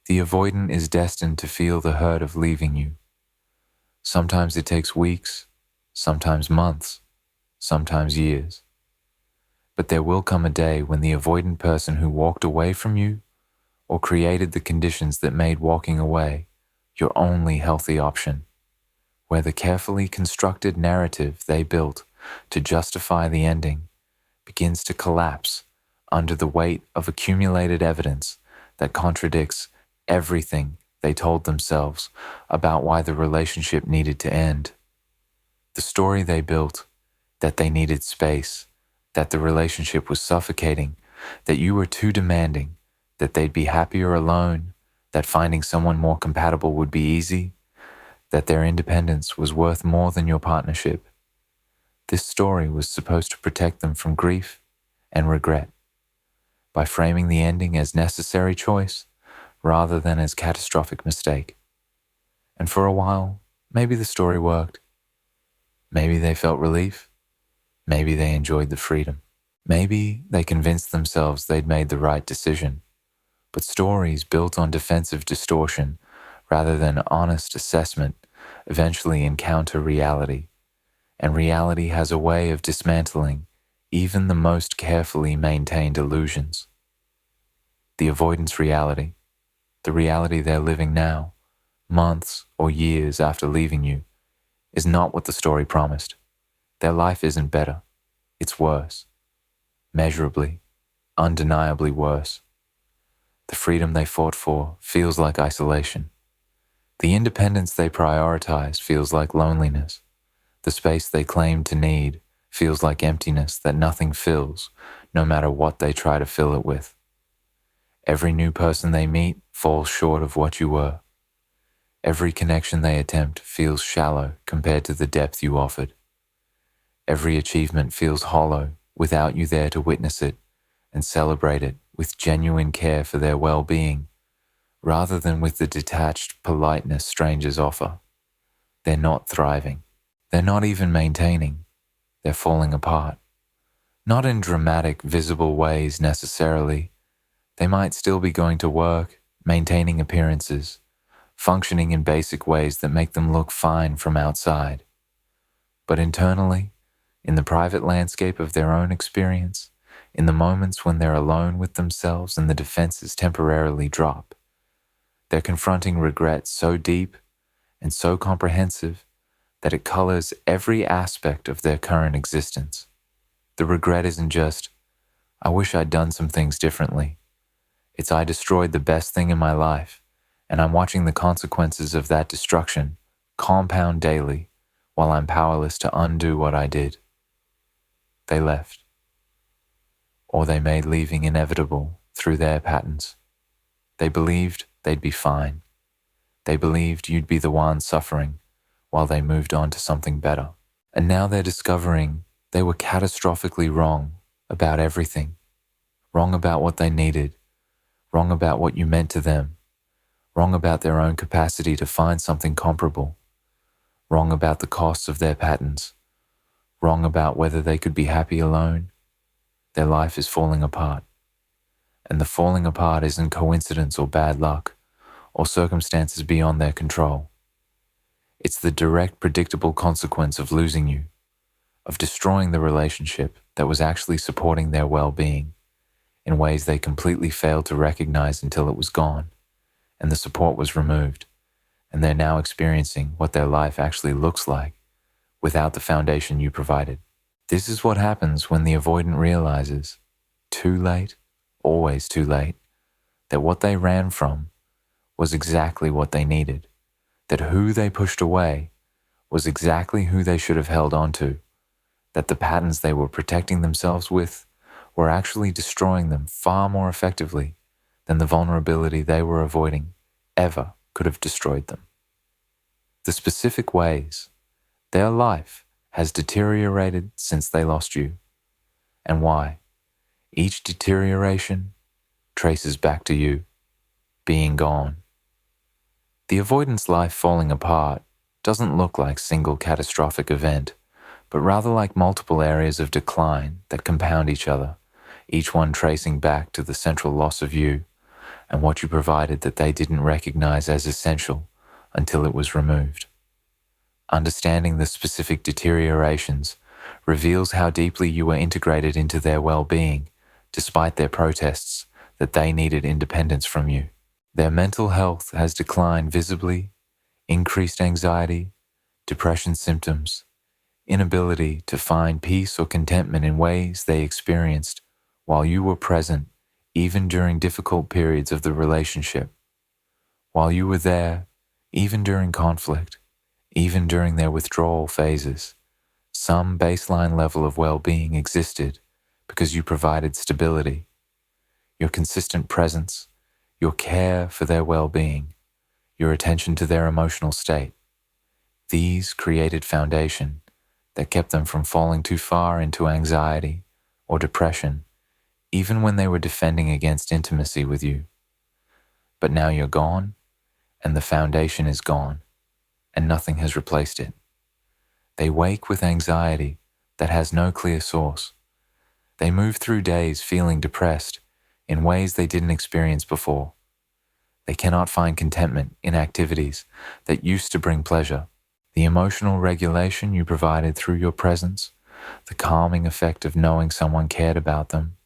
The avoidant is destined to feel the hurt of leaving you. Sometimes it takes weeks, sometimes months, sometimes years. But there will come a day when the avoidant person who walked away from you or created the conditions that made walking away your only healthy option, where the carefully constructed narrative they built to justify the ending begins to collapse under the weight of accumulated evidence that contradicts everything they told themselves about why the relationship needed to end. The story they built, that they needed space, that the relationship was suffocating, that you were too demanding, that they'd be happier alone, that finding someone more compatible would be easy, that their independence was worth more than your partnership. This story was supposed to protect them from grief and regret by framing the ending as necessary choice rather than as catastrophic mistake. And for a while, maybe the story worked. Maybe they felt relief. Maybe they enjoyed the freedom. Maybe they convinced themselves they'd made the right decision. But stories built on defensive distortion rather than honest assessment eventually encounter reality. And reality has a way of dismantling even the most carefully maintained illusions. The avoidance reality, the reality they're living now, months or years after leaving you, is not what the story promised. Their life isn't better, it's worse. Measurably, undeniably worse. The freedom they fought for feels like isolation. The independence they prioritized feels like loneliness. The space they claimed to need feels like emptiness that nothing fills, no matter what they try to fill it with. Every new person they meet falls short of what you were. Every connection they attempt feels shallow compared to the depth you offered. Every achievement feels hollow without you there to witness it and celebrate it with genuine care for their well-being, rather than with the detached politeness strangers offer. They're not thriving. They're not even maintaining. They're falling apart. Not in dramatic, visible ways necessarily. They might still be going to work, maintaining appearances, functioning in basic ways that make them look fine from outside. But internally, in the private landscape of their own experience, in the moments when they're alone with themselves and the defenses temporarily drop, they're confronting regret so deep and so comprehensive that it colors every aspect of their current existence. The regret isn't just, I wish I'd done some things differently. It's I destroyed the best thing in my life, and I'm watching the consequences of that destruction compound daily while I'm powerless to undo what I did. They left. Or they made leaving inevitable through their patterns. They believed they'd be fine. They believed you'd be the one suffering while they moved on to something better. And now they're discovering they were catastrophically wrong about everything. Wrong about what they needed. Wrong about what you meant to them. Wrong about their own capacity to find something comparable. Wrong about the costs of their patterns. Wrong about whether they could be happy alone. Their life is falling apart. And the falling apart isn't coincidence or bad luck, or circumstances beyond their control. It's the direct, predictable consequence of losing you, of destroying the relationship that was actually supporting their well-being in ways they completely failed to recognize until it was gone, and the support was removed, and they're now experiencing what their life actually looks like without the foundation you provided. This is what happens when the avoidant realizes, too late, always too late, that what they ran from was exactly what they needed, that who they pushed away was exactly who they should have held on to, that the patterns they were protecting themselves with were actually destroying them far more effectively than the vulnerability they were avoiding ever could have destroyed them. The specific ways their life has deteriorated since they lost you, and why each deterioration traces back to you being gone. The avoidance life falling apart doesn't look like a single catastrophic event, but rather like multiple areas of decline that compound each other, each one tracing back to the central loss of you, and what you provided that they didn't recognize as essential until it was removed. Understanding the specific deteriorations reveals how deeply you were integrated into their well-being, despite their protests that they needed independence from you. Their mental health has declined visibly, increased anxiety, depression symptoms, inability to find peace or contentment in ways they experienced while you were present, even during difficult periods of the relationship. While you were there, even during conflict, even during their withdrawal phases, some baseline level of well-being existed because you provided stability. Your consistent presence, your care for their well-being, your attention to their emotional state. These created foundation that kept them from falling too far into anxiety or depression, even when they were defending against intimacy with you. But now you're gone, and the foundation is gone, and nothing has replaced it. They wake with anxiety that has no clear source. They move through days feeling depressed in ways they didn't experience before. They cannot find contentment in activities that used to bring pleasure. The emotional regulation you provided through your presence, the calming effect of knowing someone cared about them,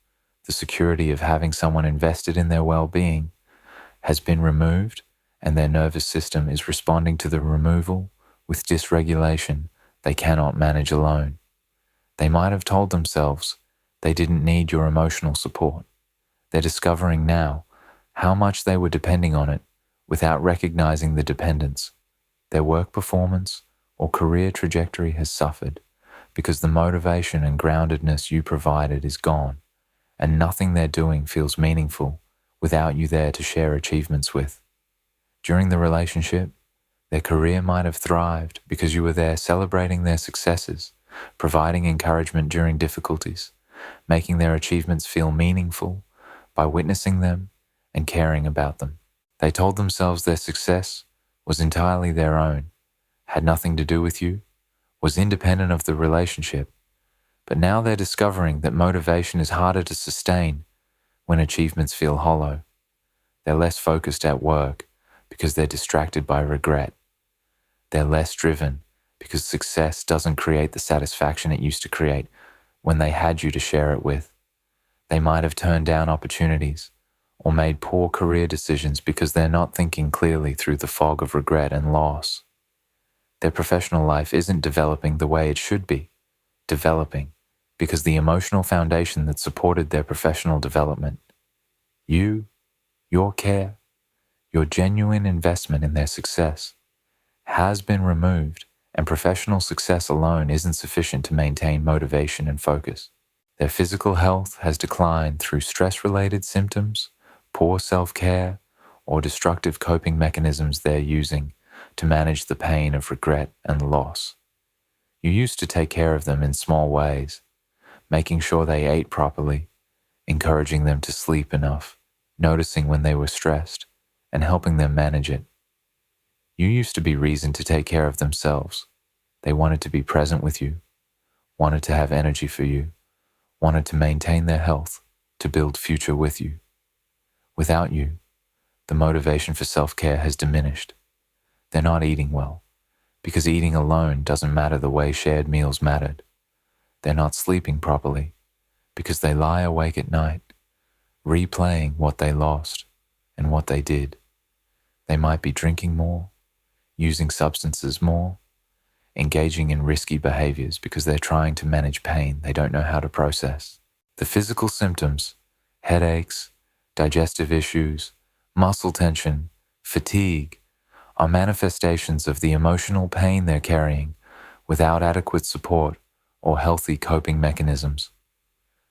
the security of having someone invested in their well-being, has been removed, and their nervous system is responding to the removal with dysregulation they cannot manage alone. They might have told themselves they didn't need your emotional support. They're discovering now how much they were depending on it without recognizing the dependence. Their work performance or career trajectory has suffered because the motivation and groundedness you provided is gone, and nothing they're doing feels meaningful without you there to share achievements with. During the relationship, their career might have thrived because you were there celebrating their successes, providing encouragement during difficulties, making their achievements feel meaningful by witnessing them and caring about them. They told themselves their success was entirely their own, had nothing to do with you, was independent of the relationship. But now they're discovering that motivation is harder to sustain when achievements feel hollow. They're less focused at work because they're distracted by regret. They're less driven because success doesn't create the satisfaction it used to create when they had you to share it with. They might have turned down opportunities or made poor career decisions because they're not thinking clearly through the fog of regret and loss. Their professional life isn't developing the way it should be, developing because the emotional foundation that supported their professional development, you, your care, your genuine investment in their success, has been removed, and professional success alone isn't sufficient to maintain motivation and focus. Their physical health has declined through stress-related symptoms, poor self-care, or destructive coping mechanisms they're using to manage the pain of regret and loss. You used to take care of them in small ways, making sure they ate properly, encouraging them to sleep enough, noticing when they were stressed, and helping them manage it. You used to be reason to take care of themselves. They wanted to be present with you, wanted to have energy for you, wanted to maintain their health, to build future with you. Without you, the motivation for self-care has diminished. They're not eating well, because eating alone doesn't matter the way shared meals mattered. They're not sleeping properly, because they lie awake at night, replaying what they lost and what they did. They might be drinking more, using substances more, engaging in risky behaviors because they're trying to manage pain they don't know how to process. The physical symptoms, headaches, digestive issues, muscle tension, fatigue, are manifestations of the emotional pain they're carrying without adequate support or healthy coping mechanisms.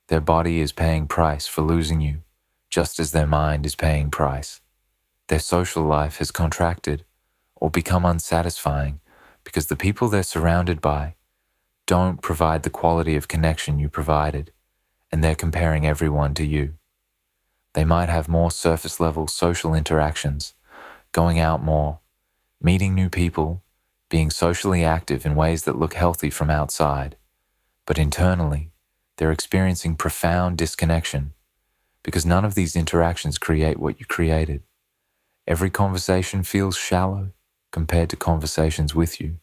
Their body is paying price for losing you, just as their mind is paying price. Their social life has contracted or become unsatisfying because the people they're surrounded by don't provide the quality of connection you provided, and they're comparing everyone to you. They might have more surface-level social interactions, going out more, meeting new people, being socially active in ways that look healthy from outside, but internally, they're experiencing profound disconnection because none of these interactions create what you created. Every conversation feels shallow compared to conversations with you.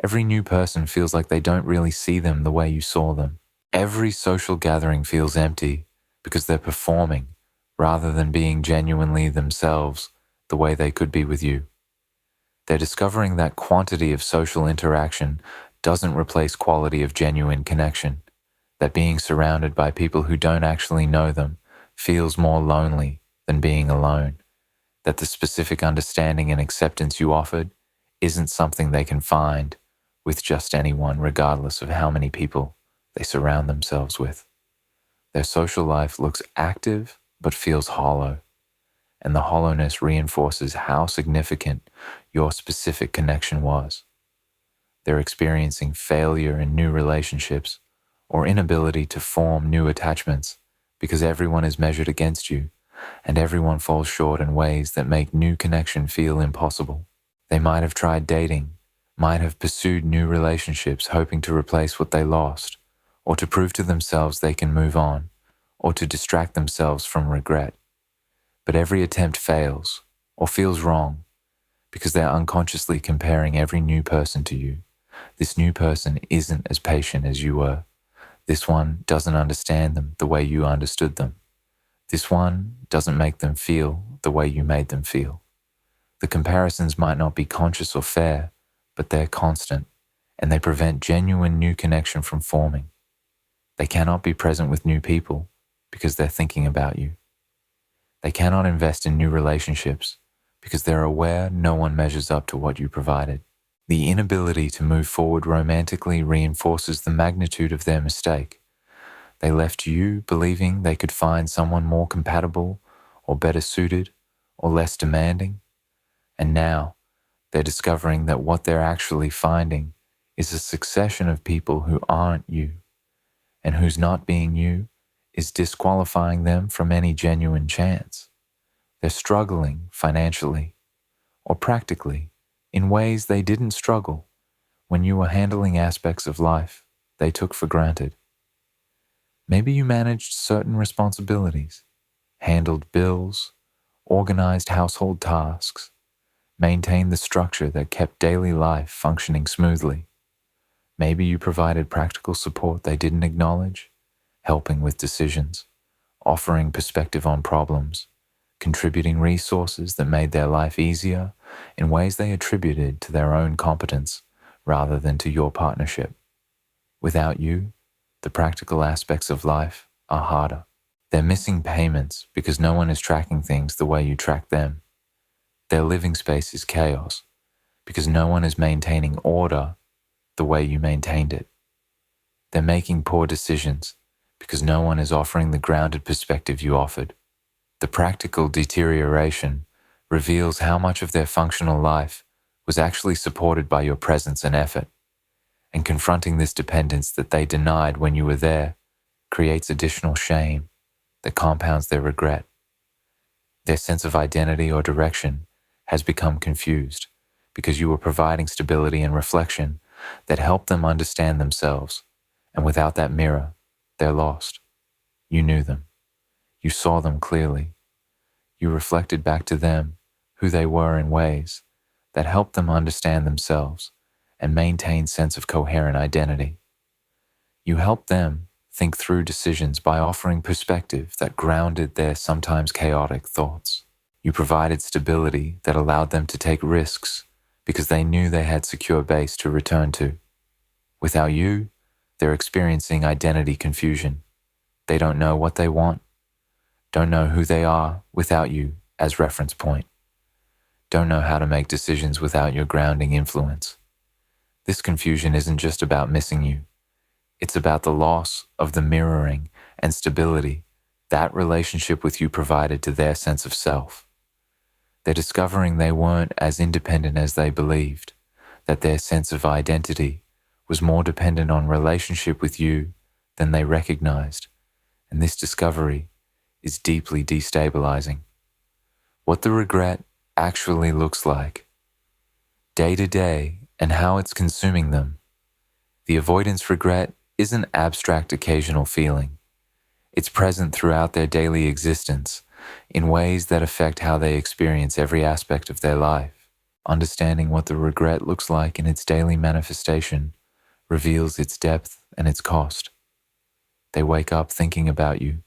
Every new person feels like they don't really see them the way you saw them. Every social gathering feels empty because they're performing rather than being genuinely themselves the way they could be with you. They're discovering that quantity of social interaction doesn't replace quality of genuine connection, that being surrounded by people who don't actually know them feels more lonely than being alone, that the specific understanding and acceptance you offered isn't something they can find with just anyone, regardless of how many people they surround themselves with. Their social life looks active but feels hollow, and the hollowness reinforces how significant your specific connection was. They're experiencing failure in new relationships or inability to form new attachments because everyone is measured against you and everyone falls short in ways that make new connection feel impossible. They might have tried dating, might have pursued new relationships hoping to replace what they lost, or to prove to themselves they can move on, or to distract themselves from regret. But every attempt fails, or feels wrong, because they're unconsciously comparing every new person to you. This new person isn't as patient as you were. This one doesn't understand them the way you understood them. This one doesn't make them feel the way you made them feel. The comparisons might not be conscious or fair, but they're constant, and they prevent genuine new connection from forming. They cannot be present with new people because they're thinking about you. They cannot invest in new relationships because they're aware no one measures up to what you provided. The inability to move forward romantically reinforces the magnitude of their mistake. They left you believing they could find someone more compatible or better suited or less demanding, and now they're discovering that what they're actually finding is a succession of people who aren't you, and whose not being you is disqualifying them from any genuine chance. They're struggling financially or practically in ways they didn't struggle when you were handling aspects of life they took for granted. Maybe you managed certain responsibilities, handled bills, organized household tasks, maintained the structure that kept daily life functioning smoothly. Maybe you provided practical support they didn't acknowledge, helping with decisions, offering perspective on problems, contributing resources that made their life easier in ways they attributed to their own competence rather than to your partnership. Without you, the practical aspects of life are harder. They're missing payments because no one is tracking things the way you track them. Their living space is chaos because no one is maintaining order the way you maintained it. They're making poor decisions because no one is offering the grounded perspective you offered. The practical deterioration reveals how much of their functional life was actually supported by your presence and effort, and confronting this dependence that they denied when you were there creates additional shame that compounds their regret. Their sense of identity or direction has become confused because you were providing stability and reflection that helped them understand themselves, and without that mirror, they're lost. You knew them. You saw them clearly. You reflected back to them who they were in ways that helped them understand themselves and maintain sense of coherent identity. You helped them think through decisions by offering perspective that grounded their sometimes chaotic thoughts. You provided stability that allowed them to take risks because they knew they had secure base to return to. Without you, they're experiencing identity confusion. They don't know what they want, don't know who they are without you as reference point, don't know how to make decisions without your grounding influence. This confusion isn't just about missing you. It's about the loss of the mirroring and stability that relationship with you provided to their sense of self. They're discovering they weren't as independent as they believed, that their sense of identity was more dependent on relationship with you than they recognized, and this discovery is deeply destabilizing. What the regret actually looks like, day to day, and how it's consuming them. The avoidance regret isn't abstract occasional feeling. It's present throughout their daily existence in ways that affect how they experience every aspect of their life. Understanding what the regret looks like in its daily manifestation reveals its depth and its cost. They wake up thinking about you,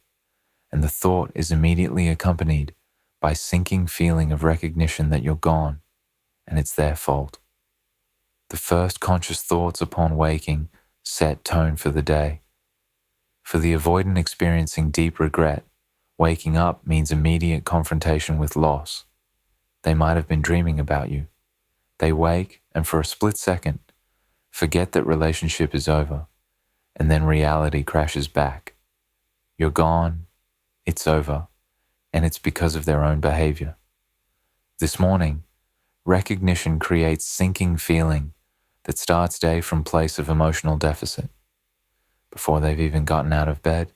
and the thought is immediately accompanied by sinking feeling of recognition that you're gone, and it's their fault. The first conscious thoughts upon waking set tone for the day. For the avoidant experiencing deep regret, waking up means immediate confrontation with loss. They might have been dreaming about you. They wake and for a split second, forget that relationship is over, and then reality crashes back. You're gone, it's over, and it's because of their own behavior. This morning, recognition creates sinking feeling that starts day from place of emotional deficit. Before they've even gotten out of bed,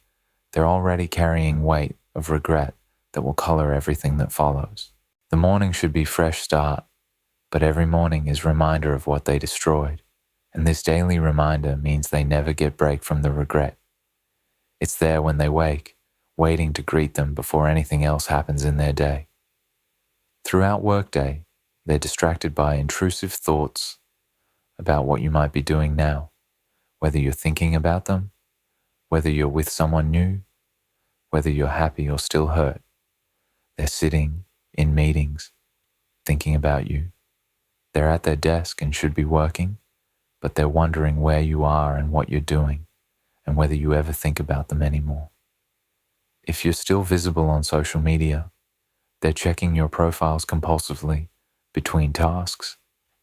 they're already carrying weight of regret that will color everything that follows. The morning should be fresh start, but every morning is reminder of what they destroyed, and this daily reminder means they never get break from the regret. It's there when they wake, waiting to greet them before anything else happens in their day. Throughout workday, they're distracted by intrusive thoughts about what you might be doing now, whether you're thinking about them, whether you're with someone new, whether you're happy or still hurt. They're sitting in meetings, thinking about you. They're at their desk and should be working, but they're wondering where you are and what you're doing, and whether you ever think about them anymore. If you're still visible on social media, they're checking your profiles compulsively between tasks,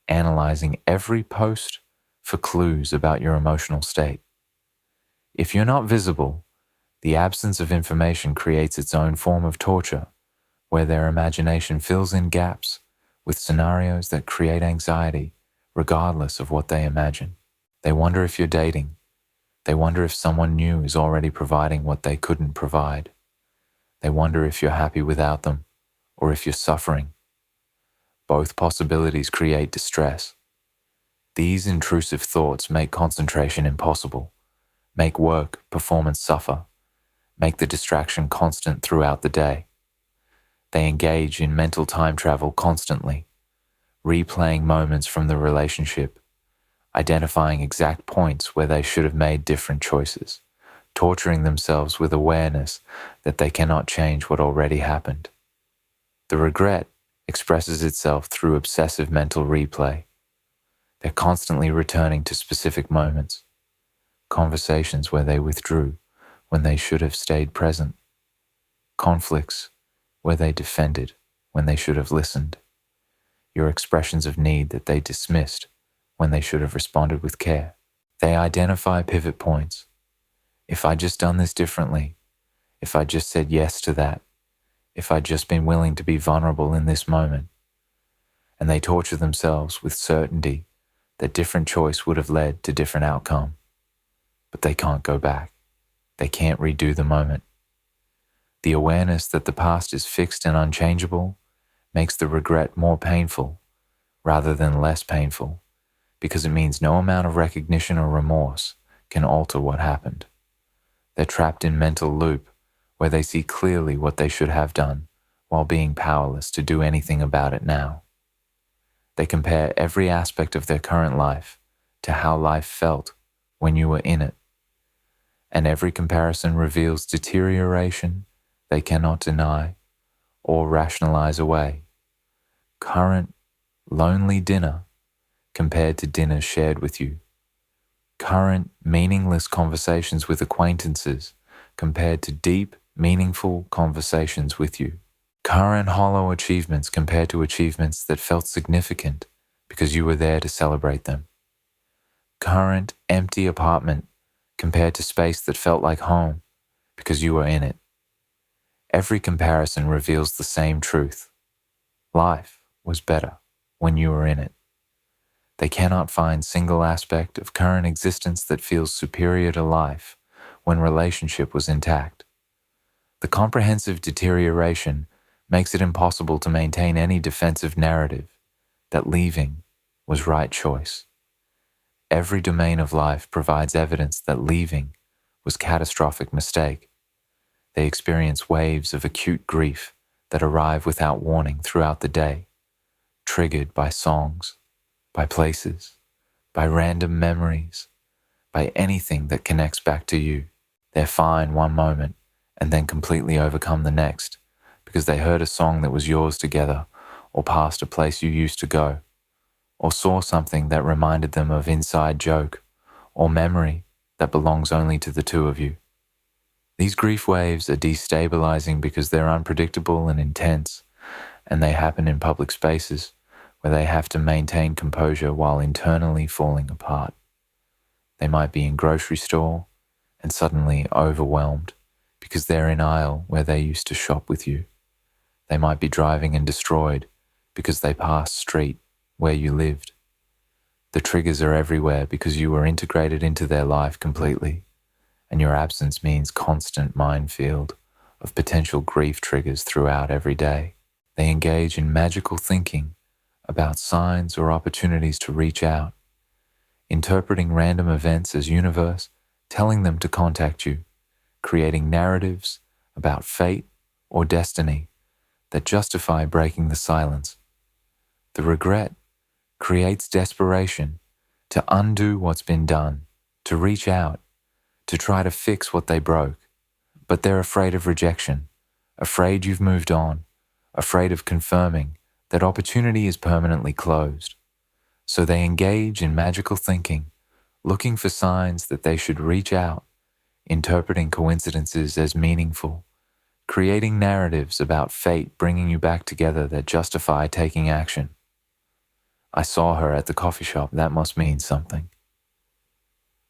analyzing every post for clues about your emotional state. If you're not visible, the absence of information creates its own form of torture, where their imagination fills in gaps with scenarios that create anxiety, regardless of what they imagine. They wonder if you're dating. They wonder if someone new is already providing what they couldn't provide. They wonder if you're happy without them, or if you're suffering. Both possibilities create distress. These intrusive thoughts make concentration impossible, make work performance suffer, make the distraction constant throughout the day. They engage in mental time travel constantly, replaying moments from the relationship, identifying exact points where they should have made different choices, torturing themselves with awareness that they cannot change what already happened. The regret expresses itself through obsessive mental replay. They're constantly returning to specific moments, conversations where they withdrew when they should have stayed present, conflicts where they defended when they should have listened, your expressions of need that they dismissed when they should have responded with care. They identify pivot points. If I'd just done this differently, if I'd just said yes to that, if I'd just been willing to be vulnerable in this moment. And they torture themselves with certainty that different choice would have led to different outcome. But they can't go back. They can't redo the moment. The awareness that the past is fixed and unchangeable makes the regret more painful rather than less painful, because it means no amount of recognition or remorse can alter what happened. They're trapped in mental loop where they see clearly what they should have done while being powerless to do anything about it now. They compare every aspect of their current life to how life felt when you were in it, and every comparison reveals deterioration they cannot deny or rationalize away. Current lonely dinner compared to dinner shared with you. Current meaningless conversations with acquaintances compared to deep, meaningful conversations with you. Current hollow achievements compared to achievements that felt significant because you were there to celebrate them. Current empty apartment compared to space that felt like home because you were in it. Every comparison reveals the same truth. Life was better when you were in it. They cannot find single aspect of current existence that feels superior to life when relationship was intact. The comprehensive deterioration makes it impossible to maintain any defensive narrative that leaving was right choice. Every domain of life provides evidence that leaving was catastrophic mistake. They experience waves of acute grief that arrive without warning throughout the day, triggered by songs, by places, by random memories, by anything that connects back to you. They're fine one moment and then completely overcome the next because they heard a song that was yours together, or passed a place you used to go, or saw something that reminded them of inside joke or memory that belongs only to the two of you. These grief waves are destabilizing because they're unpredictable and intense, and they happen in public spaces where they have to maintain composure while internally falling apart. They might be in grocery store and suddenly overwhelmed because they're in aisle where they used to shop with you. They might be driving and destroyed because they passed street where you lived. The triggers are everywhere because you were integrated into their life completely, and your absence means constant minefield of potential grief triggers throughout every day. They engage in magical thinking about signs or opportunities to reach out, interpreting random events as universe telling them to contact you, creating narratives about fate or destiny that justify breaking the silence. The regret creates desperation to undo what's been done, to reach out, to try to fix what they broke. But they're afraid of rejection, afraid you've moved on, afraid of confirming that opportunity is permanently closed. So they engage in magical thinking, looking for signs that they should reach out, interpreting coincidences as meaningful, creating narratives about fate bringing you back together that justify taking action. I saw her at the coffee shop, that must mean something.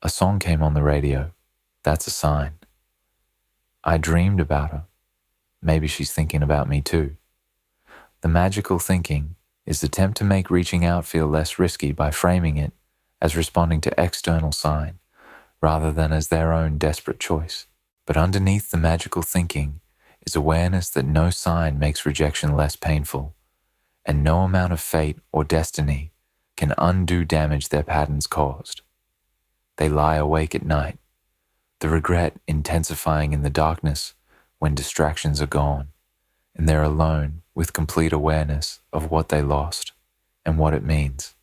A song came on the radio, that's a sign. I dreamed about her, maybe she's thinking about me too. The magical thinking is the attempt to make reaching out feel less risky by framing it as responding to external sign rather than as their own desperate choice. But underneath the magical thinking is awareness that no sign makes rejection less painful, and no amount of fate or destiny can undo damage their patterns caused. They lie awake at night, the regret intensifying in the darkness when distractions are gone, and they're alone with complete awareness of what they lost and what it means.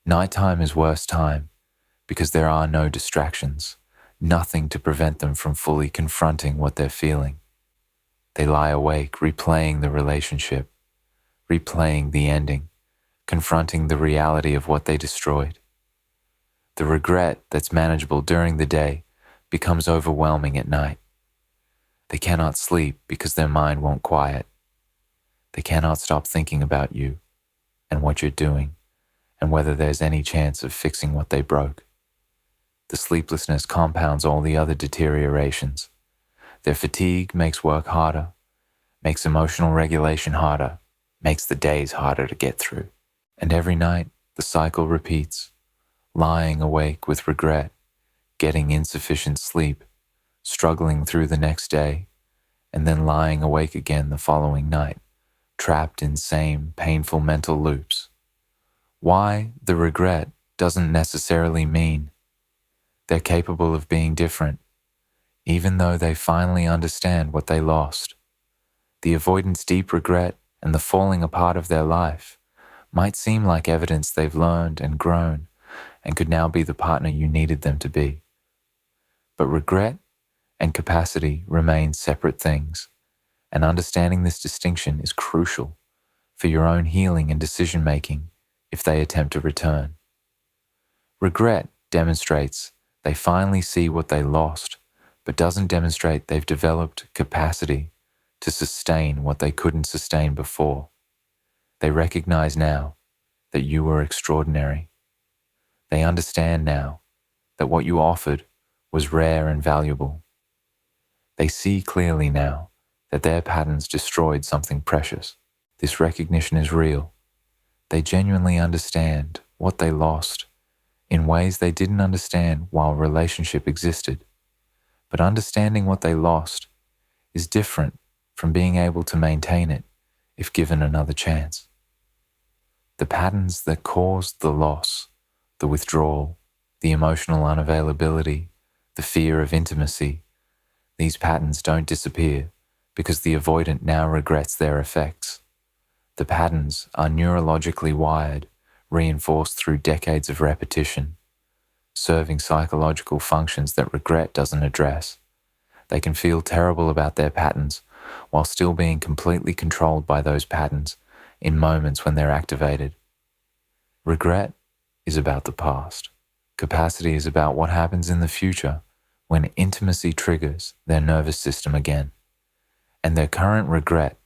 Nighttime is worst time because there are no distractions, nothing to prevent them from fully confronting what they're feeling. They lie awake replaying the relationship, replaying the ending, confronting the reality of what they destroyed. The regret that's manageable during the day becomes overwhelming at night. They cannot sleep because their mind won't quiet. They cannot stop thinking about you and what you're doing and whether there's any chance of fixing what they broke. The sleeplessness compounds all the other deteriorations. Their fatigue makes work harder, makes emotional regulation harder, makes the days harder to get through. And every night, the cycle repeats, lying awake with regret, getting insufficient sleep, struggling through the next day, and then lying awake again the following night, trapped in same painful mental loops. Why the regret doesn't necessarily mean they're capable of being different, even though they finally understand what they lost. The avoidant's deep regret and the falling apart of their life might seem like evidence they've learned and grown and could now be the partner you needed them to be. But regret and capacity remain separate things, and understanding this distinction is crucial for your own healing and decision-making if they attempt to return. Regret demonstrates they finally see what they lost, but doesn't demonstrate they've developed capacity to sustain what they couldn't sustain before. They recognize now that you were extraordinary. They understand now that what you offered was rare and valuable. They see clearly now that their patterns destroyed something precious. This recognition is real. They genuinely understand what they lost in ways they didn't understand while relationship existed. But understanding what they lost is different from being able to maintain it if given another chance. The patterns that caused the loss, the withdrawal, the emotional unavailability, the fear of intimacy, These patterns don't disappear because the avoidant now regrets their effects. The patterns are neurologically wired, reinforced through decades of repetition, serving psychological functions that regret doesn't address. They can feel terrible about their patterns while still being completely controlled by those patterns in moments when they're activated. Regret is about the past. Capacity is about what happens in the future when intimacy triggers their nervous system again. And their current regret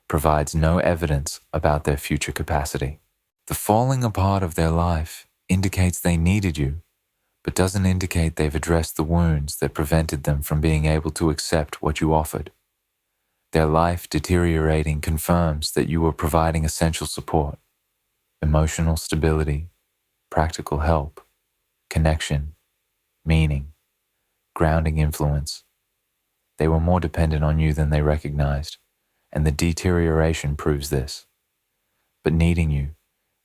provides no evidence about their future capacity. The falling apart of their life indicates they needed you, but doesn't indicate they've addressed the wounds that prevented them from being able to accept what you offered. Their life deteriorating confirms that you were providing essential support, emotional stability, practical help, connection, meaning, grounding influence. They were more dependent on you than they recognized, and the deterioration proves this. But needing you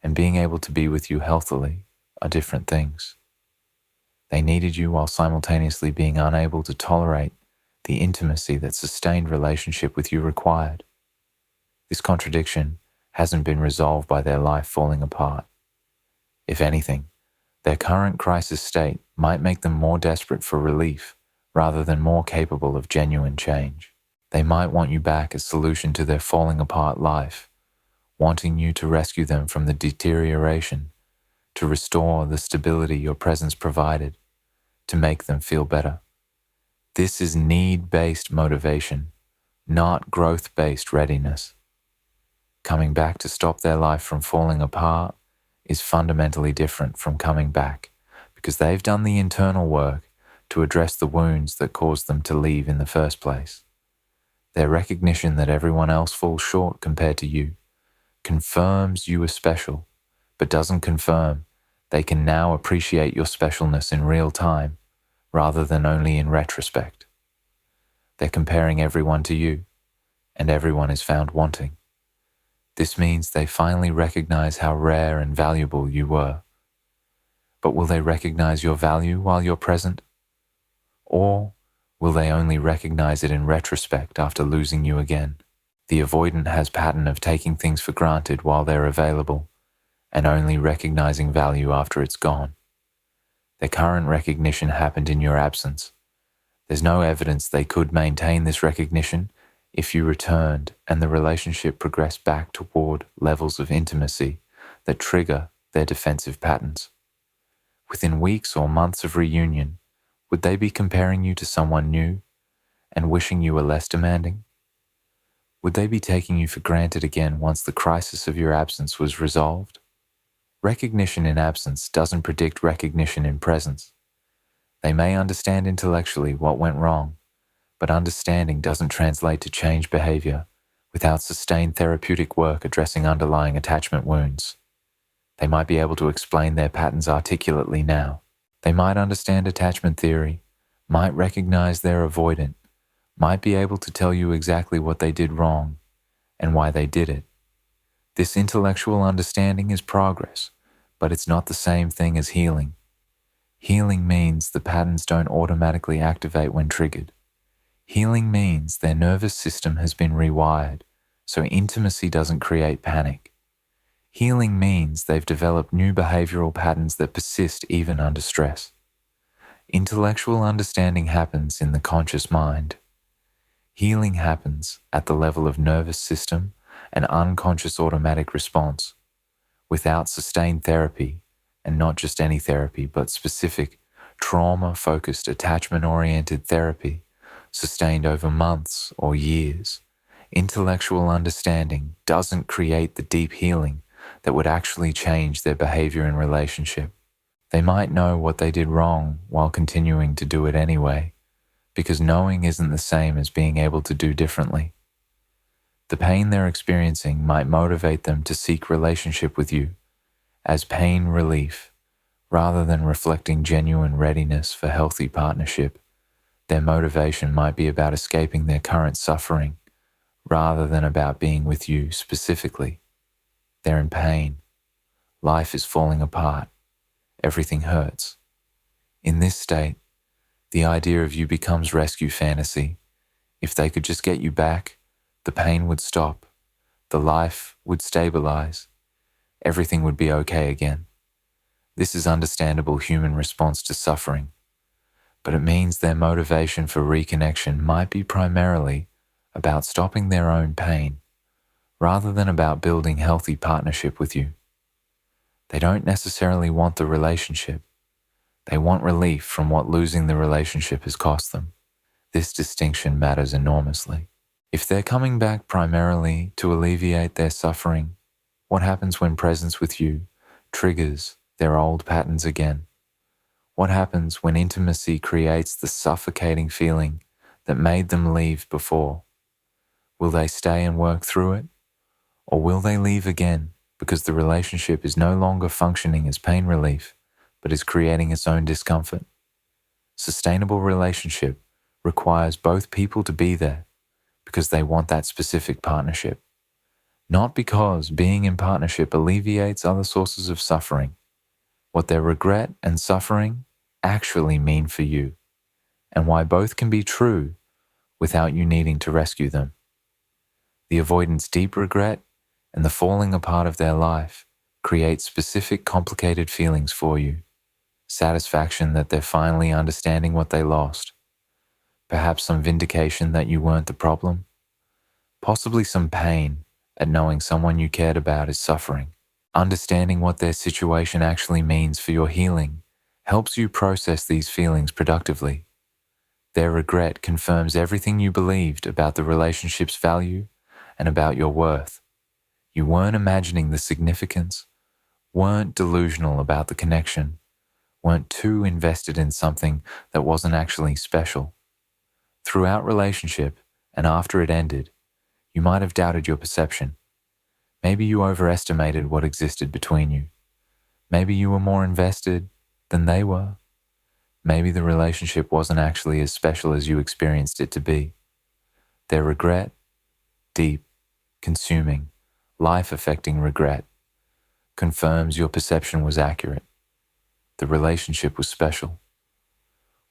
and being able to be with you healthily are different things. They needed you while simultaneously being unable to tolerate the intimacy that sustained relationship with you required. This contradiction hasn't been resolved by their life falling apart. If anything, their current crisis state might make them more desperate for relief rather than more capable of genuine change. They might want you back as solution to their falling apart life, wanting you to rescue them from the deterioration, to restore the stability your presence provided, to make them feel better. This is need-based motivation, not growth-based readiness. Coming back to stop their life from falling apart is fundamentally different from coming back because they've done the internal work to address the wounds that caused them to leave in the first place. Their recognition that everyone else falls short compared to you confirms you are special, but doesn't confirm they can now appreciate your specialness in real time rather than only in retrospect. They're comparing everyone to you, and everyone is found wanting. This means they finally recognize how rare and valuable you were. But will they recognize your value while you're present? Or will they only recognize it in retrospect after losing you again? The avoidant has pattern of taking things for granted while they're available and only recognizing value after it's gone. Their current recognition happened in your absence. There's no evidence they could maintain this recognition if you returned and the relationship progressed back toward levels of intimacy that trigger their defensive patterns. Within weeks or months of reunion, would they be comparing you to someone new and wishing you were less demanding? Would they be taking you for granted again once the crisis of your absence was resolved? Recognition in absence doesn't predict recognition in presence. They may understand intellectually what went wrong, but understanding doesn't translate to change behavior without sustained therapeutic work addressing underlying attachment wounds. They might be able to explain their patterns articulately now. They might understand attachment theory, might recognize they're avoidant, might be able to tell you exactly what they did wrong and why they did it. This intellectual understanding is progress, but it's not the same thing as healing. Healing means the patterns don't automatically activate when triggered. Healing means their nervous system has been rewired, so intimacy doesn't create panic. Healing means they've developed new behavioral patterns that persist even under stress. Intellectual understanding happens in the conscious mind. Healing happens at the level of nervous system and unconscious automatic response. Without sustained therapy, and not just any therapy, but specific trauma-focused attachment-oriented therapy, sustained over months or years, intellectual understanding doesn't create the deep healing that would actually change their behavior in relationship. They might know what they did wrong while continuing to do it anyway, because knowing isn't the same as being able to do differently. The pain they're experiencing might motivate them to seek relationship with you as pain relief, rather than reflecting genuine readiness for healthy partnership. Their motivation might be about escaping their current suffering, rather than about being with you specifically. They're in pain. Life is falling apart. Everything hurts. In this state, the idea of you becomes rescue fantasy If they could just get you back, the pain would stop, the life would stabilize, everything would be okay again. This is understandable human response to suffering, but it means their motivation for reconnection might be primarily about stopping their own pain, rather than about building healthy partnership with you. They don't necessarily want the relationship. They want relief from what losing the relationship has cost them. This distinction matters enormously. If they're coming back primarily to alleviate their suffering, what happens when presence with you triggers their old patterns again? What happens when intimacy creates the suffocating feeling that made them leave before? Will they stay and work through it? Or will they leave again because the relationship is no longer functioning as pain relief, but is creating its own discomfort? Sustainable relationship requires both people to be there because they want that specific partnership, not because being in partnership alleviates other sources of suffering. What their regret and suffering actually mean for you, and why both can be true without you needing to rescue them. The avoidant's deep regret and the falling apart of their life create specific complicated feelings for you. Satisfaction that they're finally understanding what they lost. Perhaps some vindication that you weren't the problem. Possibly some pain at knowing someone you cared about is suffering. Understanding what their situation actually means for your healing helps you process these feelings productively. Their regret confirms everything you believed about the relationship's value and about your worth. You weren't imagining the significance, weren't delusional about the connection, weren't too invested in something that wasn't actually special. Throughout relationship and after it ended, you might have doubted your perception. Maybe you overestimated what existed between you. Maybe you were more invested than they were. Maybe the relationship wasn't actually as special as you experienced it to be. Their regret, deep, consuming, life-affecting regret, confirms your perception was accurate. The relationship was special.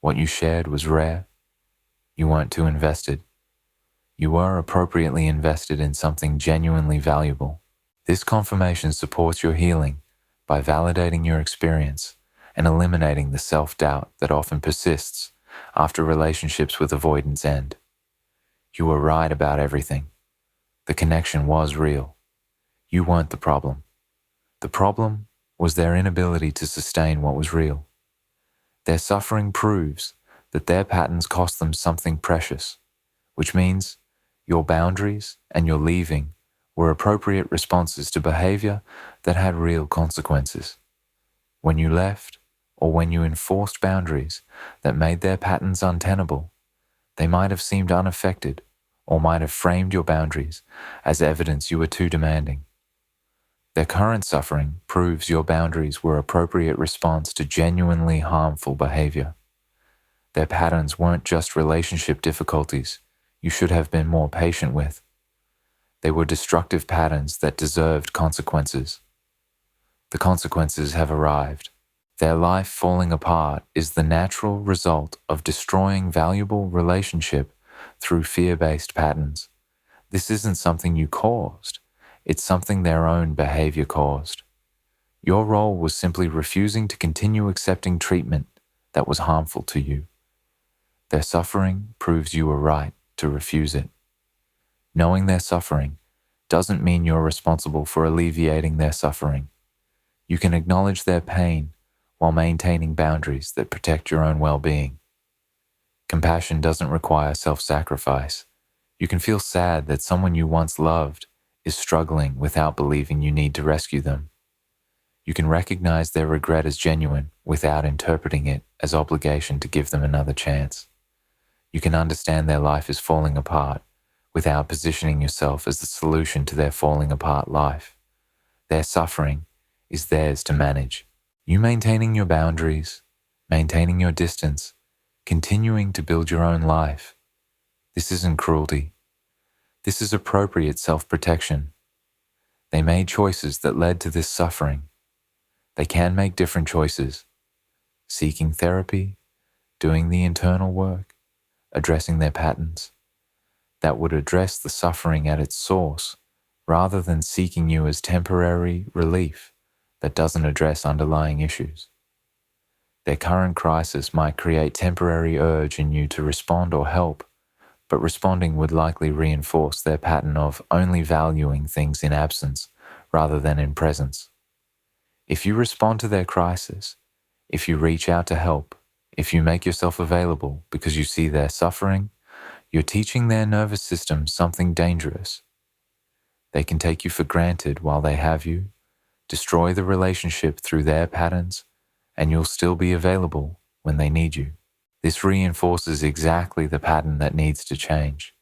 What you shared was rare. You weren't too invested. You were appropriately invested in something genuinely valuable. This confirmation supports your healing by validating your experience and eliminating the self-doubt that often persists after relationships with avoidance end. You were right about everything. The connection was real. You weren't the problem. The problem was their inability to sustain what was real. Their suffering proves that their patterns cost them something precious, which means your boundaries and your leaving were appropriate responses to behavior that had real consequences. When you left, or when you enforced boundaries that made their patterns untenable, they might have seemed unaffected or might have framed your boundaries as evidence you were too demanding. Their current suffering proves your boundaries were appropriate response to genuinely harmful behavior. Their patterns weren't just relationship difficulties you should have been more patient with. They were destructive patterns that deserved consequences. The consequences have arrived. Their life falling apart is the natural result of destroying valuable relationship through fear-based patterns. This isn't something you caused. It's something their own behavior caused. Your role was simply refusing to continue accepting treatment that was harmful to you. Their suffering proves you were right to refuse it. Knowing their suffering doesn't mean you're responsible for alleviating their suffering. You can acknowledge their pain while maintaining boundaries that protect your own well-being. Compassion doesn't require self-sacrifice. You can feel sad that someone you once loved is struggling without believing you need to rescue them. You can recognize their regret as genuine without interpreting it as obligation to give them another chance. You can understand their life is falling apart without positioning yourself as the solution to their falling apart life. Their suffering is theirs to manage. You maintaining your boundaries, maintaining your distance, continuing to build your own life. This isn't cruelty. This is appropriate self-protection. They made choices that led to this suffering. They can make different choices. Seeking therapy, doing the internal work, addressing their patterns. that would address the suffering at its source, rather than seeking you as temporary relief that doesn't address underlying issues. Their current crisis might create temporary urge in you to respond or help, but responding would likely reinforce their pattern of only valuing things in absence rather than in presence. If you respond to their crisis, if you reach out to help, if you make yourself available because you see their suffering, you're teaching their nervous system something dangerous. They can take you for granted while they have you, destroy the relationship through their patterns, and you'll still be available when they need you. This reinforces exactly the pattern that needs to change.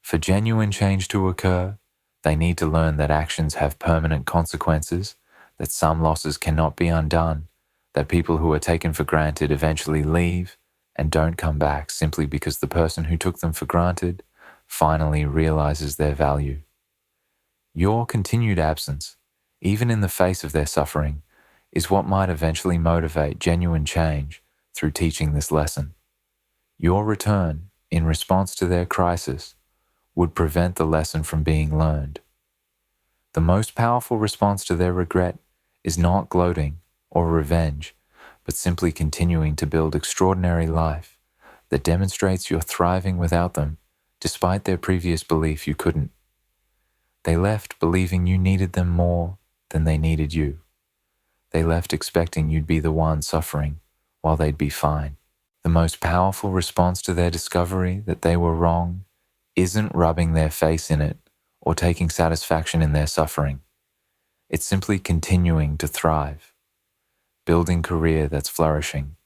For genuine change to occur, they need to learn that actions have permanent consequences, that some losses cannot be undone, that people who are taken for granted eventually leave and don't come back simply because the person who took them for granted finally realizes their value. Your continued absence, even in the face of their suffering, is what might eventually motivate genuine change through teaching this lesson. Your return, in response to their crisis, would prevent the lesson from being learned. The most powerful response to their regret is not gloating or revenge, but simply continuing to build extraordinary life that demonstrates you're thriving without them, despite their previous belief you couldn't. They left believing you needed them more than they needed you. They left expecting you'd be the one suffering while they'd be fine. The most powerful response to their discovery that they were wrong isn't rubbing their face in it or taking satisfaction in their suffering. It's simply continuing to thrive, building a career that's flourishing,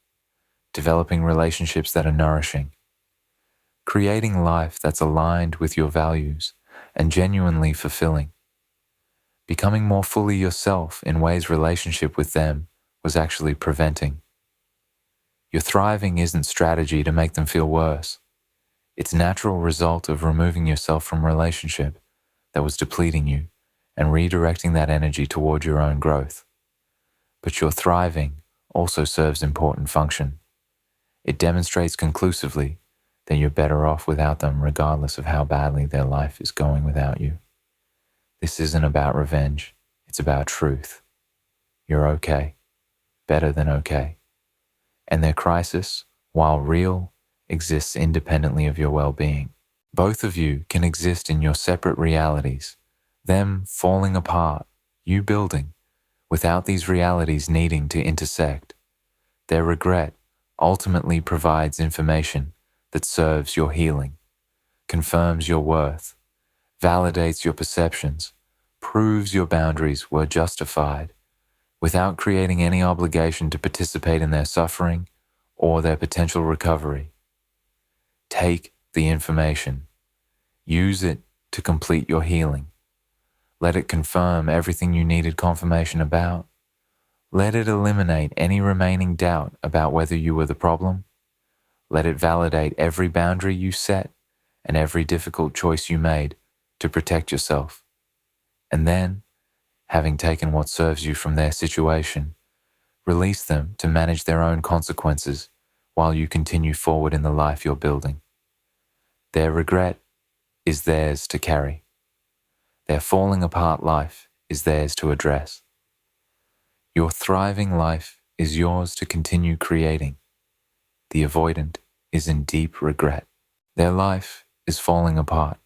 developing relationships that are nourishing, creating life that's aligned with your values and genuinely fulfilling, becoming more fully yourself in ways relationship with them was actually preventing. Your thriving isn't strategy to make them feel worse. It's a natural result of removing yourself from relationship that was depleting you and redirecting that energy toward your own growth. But your thriving also serves important function. It demonstrates conclusively that you're better off without them regardless of how badly their life is going without you. This isn't about revenge, it's about truth. You're okay, better than okay. And their crisis, while real, exists independently of your well-being. Both of you can exist in your separate realities, them falling apart, you building, without these realities needing to intersect. Their regret ultimately provides information that serves your healing, confirms your worth, validates your perceptions, proves your boundaries were justified, without creating any obligation to participate in their suffering or their potential recovery. Take the information. Use it to complete your healing. Let it confirm everything you needed confirmation about. Let it eliminate any remaining doubt about whether you were the problem. Let it validate every boundary you set and every difficult choice you made to protect yourself. And then, having taken what serves you from their situation, release them to manage their own consequences while you continue forward in the life you're building. Their regret is theirs to carry. Their falling apart life is theirs to address. Your thriving life is yours to continue creating. The avoidant is in deep regret. Their life is falling apart,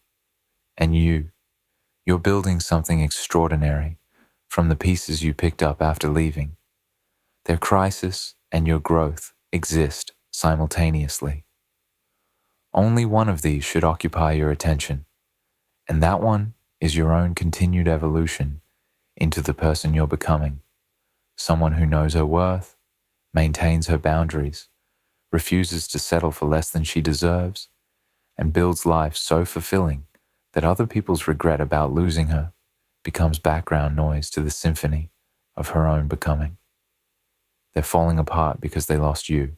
and you're building something extraordinary from the pieces you picked up after leaving. Their crisis and your growth exist simultaneously. Only one of these should occupy your attention, and that one is your own continued evolution into the person you're becoming, someone who knows her worth, maintains her boundaries, refuses to settle for less than she deserves, and builds life so fulfilling that other people's regret about losing her becomes background noise to the symphony of her own becoming. They're falling apart because they lost you.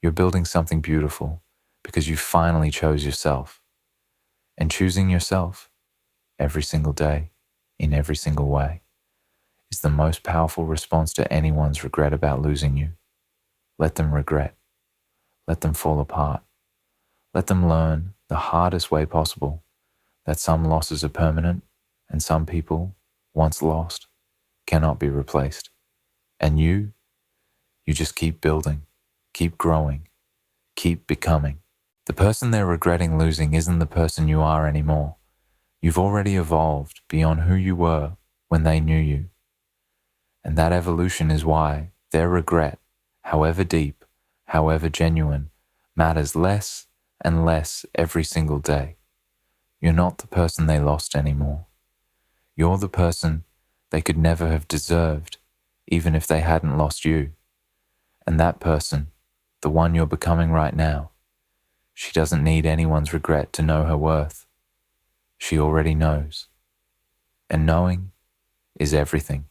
You're building something beautiful because you finally chose yourself. And choosing yourself every single day, in every single way, is the most powerful response to anyone's regret about losing you. Let them regret. Let them fall apart. Let them learn the hardest way possible, that some losses are permanent and some people, once lost, cannot be replaced. And you just keep building, keep growing, keep becoming. The person they're regretting losing isn't the person you are anymore. You've already evolved beyond who you were when they knew you. And that evolution is why their regret, however deep, however genuine, matters less and less every single day. You're not the person they lost anymore. You're the person they could never have deserved, even if they hadn't lost you. And that person, the one you're becoming right now, she doesn't need anyone's regret to know her worth. She already knows. And knowing is everything.